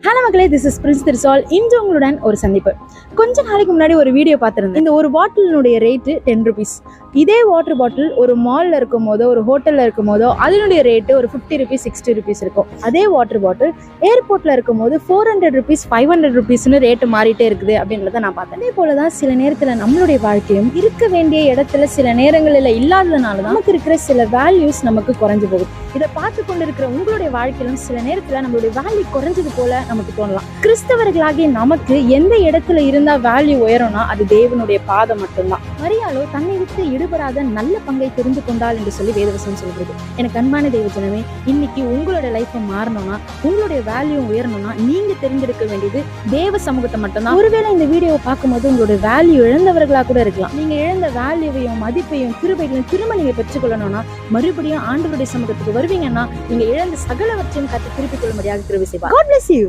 Hello மக்களே, this is Prince திருசால். இன்று உங்களுடன் ஒரு சந்திப்பு. கொஞ்ச நாளைக்கு முன்னாடி ஒரு வீடியோ பார்த்துருந்தேன். இந்த ஒரு பாட்டிலுடைய ரேட்டு 10 rupees. இதே வாட்டர் பாட்டில் ஒரு மாலில் இருக்கும் போதோ ஒரு ஹோட்டலில் இருக்கும் போதோ அதனுடைய ரேட்டு ஒரு 50 rupees 60 rupees இருக்கும். அதே வாட்டர் பாட்டில் ஏர்போர்ட்டில் இருக்கும் போது 400 rupees 500 rupeesனு ரேட்டு மாறிட்டே இருக்குது அப்படின்றத நான் பார்த்தேன். அதே போல தான் சில நேரத்தில் நம்மளுடைய வாழ்க்கையும் இருக்க வேண்டிய இடத்துல சில நேரங்களில் இல்லாததுனால தான் நமக்கு இருக்கிற சில வேல்யூஸ் நமக்கு குறைஞ்சு போகுது. இதை பார்த்து கொண்டு இருக்கிற உங்களுடைய வாழ்க்கையிலும் சில நேரத்தில் நம்மளுடைய வேல்யூ குறைஞ்சது போல நமக்கு தோணலாம். கிறிஸ்தவர்களாகிய நமக்கு எந்த இடத்துல இருந்தா வேல்யூ உயரும்னா அது தேவனுடைய பாதம் மட்டும்தான். மரியாளோ தன்னை விட்டு ஈடுபடாத நல்ல பங்கை தெரிந்து கொண்டாள் என்று சொல்லி வேதவசனம் சொல்கிறது. எனக்கு அன்பான தேவ ஜனமே, இன்னைக்கு உங்களுடைய லைஃப் மாறணும்னா, உங்களுடைய வேல்யூ உயரணும்னா நீங்க தெரிஞ்சிருக்க வேண்டியது தேவ சமூகத்தை மட்டும்தான். ஒருவேளை இந்த வீடியோவை பார்க்கும்போது உங்களுடைய வேல்யூ இழந்தவர்களா கூட இருக்கலாம். நீங்க இழந்த வேல்யூவையும் மதிப்பையும் கிருபைகளையும் திரும்ப நீங்க பெற்றுக்கொள்ளணும்னா மறுபடியும் ஆண்டவருடைய சமூகத்துக்கு வருவீங்கன்னா நீங்க இழந்த சகலவற்றையும் கற்று திருப்பிக் கொள்ள முடியாது கிருபை செய்வார். God bless you.